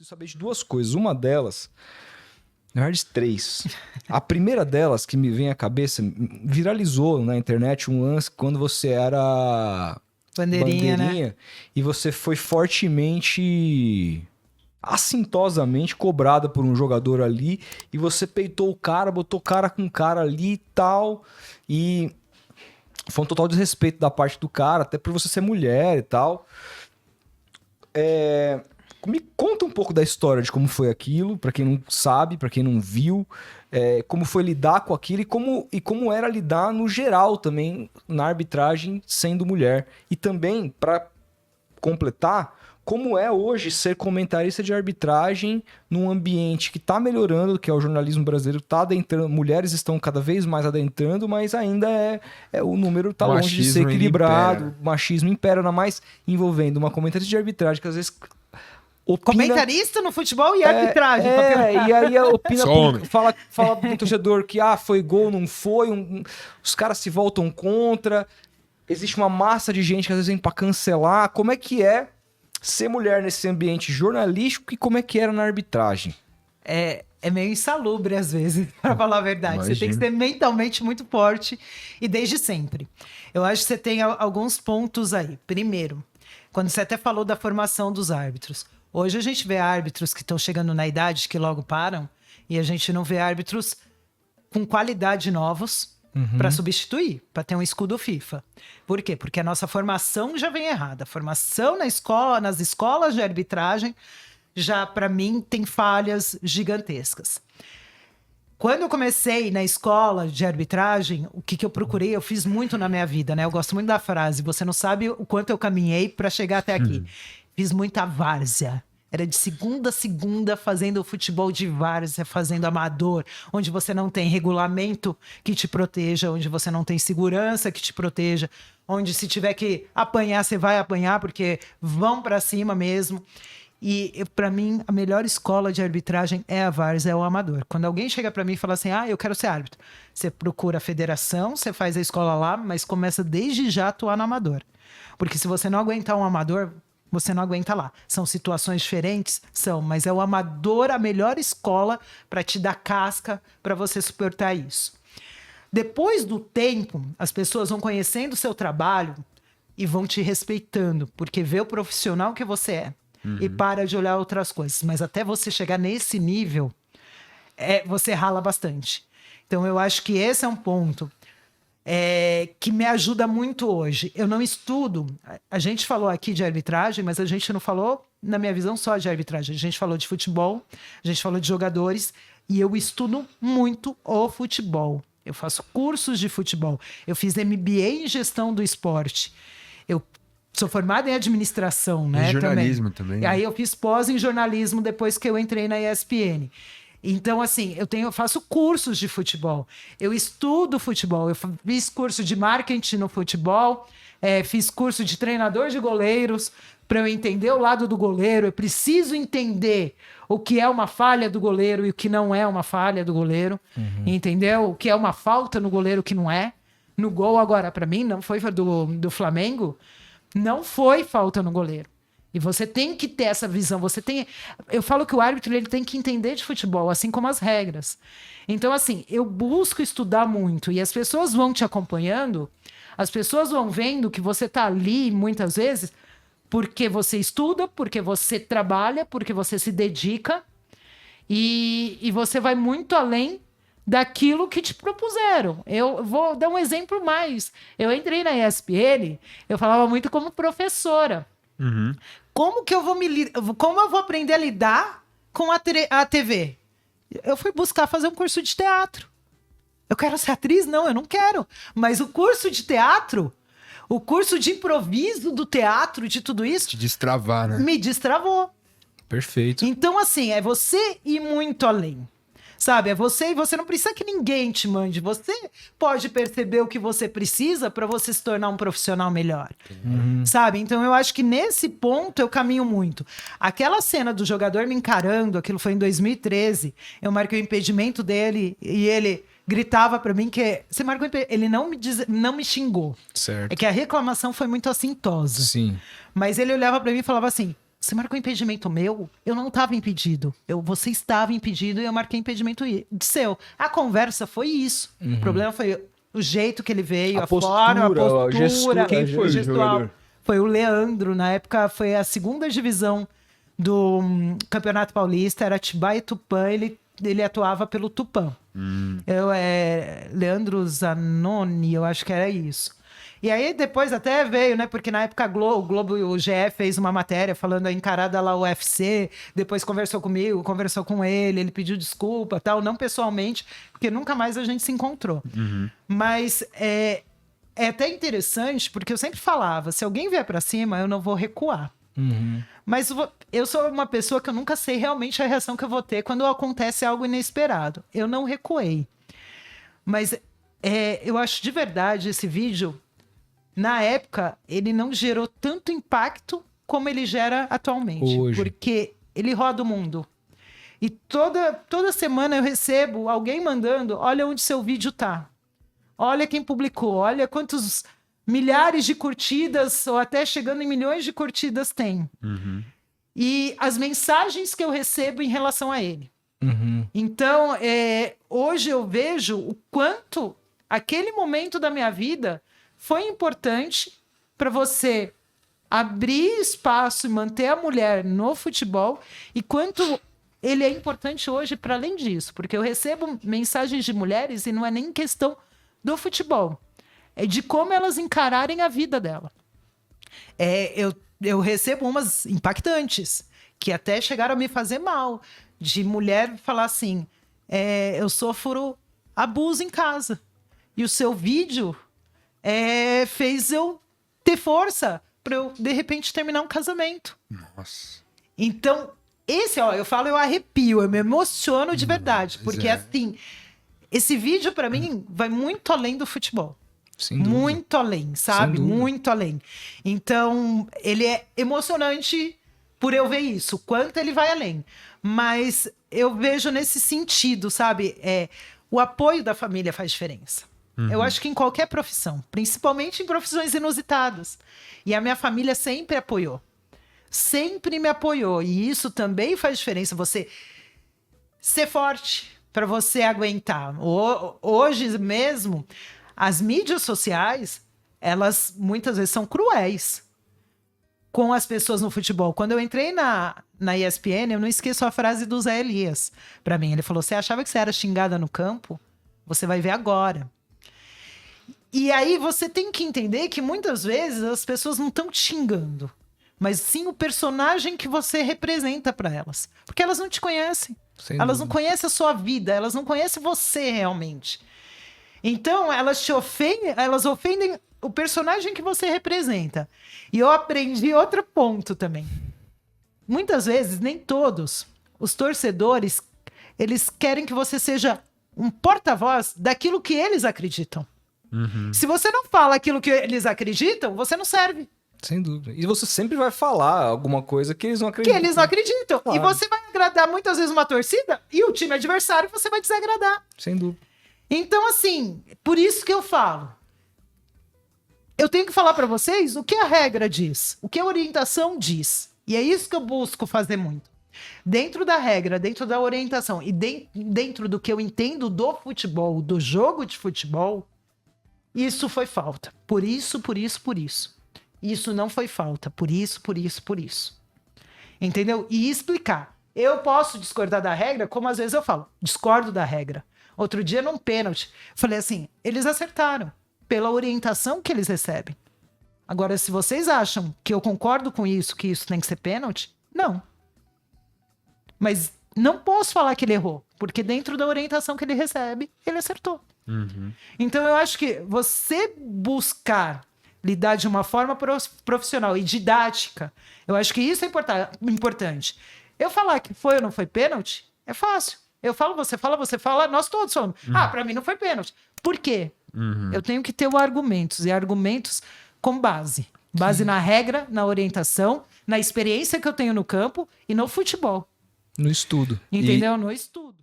preciso saber de duas coisas. Uma delas, na verdade, três. A primeira delas, que me vem à cabeça, viralizou na internet um lance quando você era Bandeirinha, né? E você foi fortemente, assintosamente cobrada por um jogador ali e você peitou o cara, botou cara com cara ali e tal. E foi um total desrespeito da parte do cara, até por você ser mulher e tal. Me conta um pouco da história de como foi aquilo, pra quem não sabe, pra quem não viu, como foi lidar com aquilo e como era lidar no geral também na arbitragem sendo mulher. E também, pra completar, como é hoje ser comentarista de arbitragem num ambiente que tá melhorando, que é o jornalismo brasileiro, tá adentrando, mulheres estão cada vez mais adentrando, mas ainda o número tá longe de ser equilibrado, o machismo impera, ainda mais envolvendo uma comentarista de arbitragem que às vezes comentarista no futebol e arbitragem. E aí opina, fala pro torcedor que foi gol, não foi, os caras se voltam contra, existe uma massa de gente que às vezes vem pra cancelar. Como é que é ser mulher nesse ambiente jornalístico e como é que era na arbitragem? É meio insalubre às vezes, para falar a verdade. Imagina. Você tem que ser mentalmente muito forte e desde sempre. Eu acho que você tem alguns pontos aí. Primeiro, quando você até falou da formação dos árbitros. Hoje a gente vê árbitros que estão chegando na idade que logo param e a gente não vê árbitros com qualidade novos para substituir, para ter um escudo FIFA. Por quê? Porque a nossa formação já vem errada. A formação nas escolas de arbitragem já, para mim, tem falhas gigantescas. Quando eu comecei na escola de arbitragem, o que eu procurei, eu fiz muito na minha vida, né? Eu gosto muito da frase, você não sabe o quanto eu caminhei para chegar até aqui. Fiz muita várzea. Era de segunda a segunda fazendo futebol de várzea, fazendo amador, onde você não tem regulamento que te proteja, onde você não tem segurança que te proteja, onde se tiver que apanhar, você vai apanhar, porque vão para cima mesmo. E para mim, a melhor escola de arbitragem é a várzea, é o amador. Quando alguém chega para mim e fala assim, eu quero ser árbitro, você procura a federação, você faz a escola lá, mas começa desde já a atuar no amador. Porque se você não aguentar um amador, você não aguenta lá. São situações diferentes? São, mas é o amador a melhor escola para te dar casca para você suportar isso. Depois do tempo, as pessoas vão conhecendo o seu trabalho e vão te respeitando, porque vê o profissional que você é. E para de olhar outras coisas. Mas até você chegar nesse nível, você rala bastante. Então eu acho que esse é um ponto que me ajuda muito hoje. Eu não estudo. A gente falou aqui de arbitragem, mas a gente não falou, na minha visão, só de arbitragem. A gente falou de futebol, a gente falou de jogadores, e eu estudo muito o futebol. Eu faço cursos de futebol. Eu fiz MBA em gestão do esporte. Eu sou formada em administração, né? Em jornalismo também. E aí eu fiz pós em jornalismo depois que eu entrei na ESPN. Então, assim, eu faço cursos de futebol. Eu estudo futebol. Eu fiz curso de marketing no futebol. Fiz curso de treinador de goleiros para eu entender o lado do goleiro. Eu preciso entender o que é uma falha do goleiro e o que não é uma falha do goleiro. Entendeu? O que é uma falta no goleiro, o que não é. No gol, agora, para mim, não foi do Flamengo. Não foi falta no goleiro. E você tem que ter essa visão. Eu falo que o árbitro ele tem que entender de futebol, assim como as regras. Então, assim, eu busco estudar muito. E as pessoas vão te acompanhando, as pessoas vão vendo que você está ali, muitas vezes, porque você estuda, porque você trabalha, porque você se dedica. E você vai muito além daquilo que te propuseram. Eu vou dar um exemplo mais. Eu entrei na ESPN, eu falava muito como professora. Como eu vou aprender a lidar com a TV? Eu fui buscar fazer um curso de teatro. Eu quero ser atriz? Não, eu não quero. Mas o curso de teatro, o curso de improviso do teatro, de tudo isso... Te destravar, né? Me destravou. Perfeito. Então, assim, é você ir muito além. Sabe, é você e você não precisa que ninguém te mande. Você pode perceber o que você precisa para você se tornar um profissional melhor. Sabe? Então eu acho que nesse ponto eu caminho muito. Aquela cena do jogador me encarando, aquilo foi em 2013. Eu marquei o impedimento dele e ele gritava para mim que... Você marcou o impedimento. Ele não me xingou. Certo. É que a reclamação foi muito assintosa. Sim. Mas ele olhava para mim e falava assim... você marcou impedimento meu? Eu não estava impedido. Você estava impedido e eu marquei impedimento seu. A conversa foi isso. O problema foi o jeito que ele veio, a forma, a postura. Quem foi o jogador? Foi o Leandro. Na época, foi a segunda divisão do Campeonato Paulista. Era Atibaia e Tupã. Ele atuava pelo Tupã. Leandro Zanoni, eu acho que era isso. E aí depois até veio, né? Porque na época o Globo e o GE fez uma matéria falando a encarada lá UFC, depois conversou comigo, conversou com ele pediu desculpa, tal, não pessoalmente, porque nunca mais a gente se encontrou. Mas é até interessante, porque eu sempre falava, se alguém vier pra cima, eu não vou recuar. Mas eu sou uma pessoa que eu nunca sei realmente a reação que eu vou ter quando acontece algo inesperado. Eu não recuei. Mas eu acho de verdade esse vídeo... Na época, ele não gerou tanto impacto como ele gera atualmente. Hoje. Porque ele roda o mundo. E toda semana eu recebo alguém mandando, olha onde seu vídeo tá. Olha quem publicou, olha quantos milhares de curtidas, ou até chegando em milhões de curtidas tem. E as mensagens que eu recebo em relação a ele. Então, hoje eu vejo o quanto aquele momento da minha vida... foi importante para você abrir espaço e manter a mulher no futebol e quanto ele é importante hoje para além disso. Porque eu recebo mensagens de mulheres e não é nem questão do futebol. É de como elas encararem a vida dela. Eu recebo umas impactantes que até chegaram a me fazer mal. De mulher falar assim, eu sofro abuso em casa. E o seu vídeo... fez eu ter força para eu, de repente, terminar um casamento. Nossa. Então, eu falo, eu arrepio, eu me emociono de verdade. Porque, assim, esse vídeo, para mim, vai muito além do futebol. Muito além, sabe? Muito além. Então, ele é emocionante por eu ver isso, quanto ele vai além. Mas eu vejo nesse sentido, sabe? O apoio da família faz diferença. Eu acho que em qualquer profissão, principalmente em profissões inusitadas. E a minha família sempre apoiou. Sempre me apoiou. E isso também faz diferença. Você ser forte para você aguentar. Hoje mesmo, as mídias sociais, elas muitas vezes são cruéis com as pessoas no futebol. Quando eu entrei na ESPN, eu não esqueço a frase do Zé Elias para mim. Ele falou, você achava que você era xingada no campo? Você vai ver agora. E aí você tem que entender que muitas vezes as pessoas não estão te xingando, mas sim o personagem que você representa para elas. Porque elas não te conhecem. Elas não conhecem a sua vida, elas não conhecem você realmente. Então elas ofendem o personagem que você representa. E eu aprendi outro ponto também. Muitas vezes, nem todos, os torcedores, eles querem que você seja um porta-voz daquilo que eles acreditam. Se você não fala aquilo que eles acreditam, você não serve. Sem dúvida. E você sempre vai falar alguma coisa que eles não acreditam. Que eles não acreditam. Claro. E você vai agradar muitas vezes uma torcida e o time adversário você vai desagradar. Sem dúvida. Então, assim, por isso que eu falo. Eu tenho que falar para vocês o que a regra diz, o que a orientação diz. E é isso que eu busco fazer muito. Dentro da regra, dentro da orientação e dentro do que eu entendo do futebol, do jogo de futebol, isso foi falta. Por isso, por isso, por isso. Isso não foi falta. Por isso, por isso, por isso. Entendeu? E explicar. Eu posso discordar da regra, como às vezes eu falo, discordo da regra. Outro dia, num pênalti, falei assim, eles acertaram pela orientação que eles recebem. Agora, se vocês acham que eu concordo com isso, que isso tem que ser pênalti, não. Mas não posso falar que ele errou, porque dentro da orientação que ele recebe, ele acertou. Então eu acho que você buscar lidar de uma forma profissional e didática, eu acho que isso é importante. Eu falar que foi ou não foi pênalti, é fácil. Eu falo, você fala, nós todos falamos. Pra mim não foi pênalti. Por quê? Eu tenho que ter argumentos, e argumentos com base. Base na regra, na orientação, na experiência que eu tenho no campo e no futebol. No estudo. Entendeu? No estudo.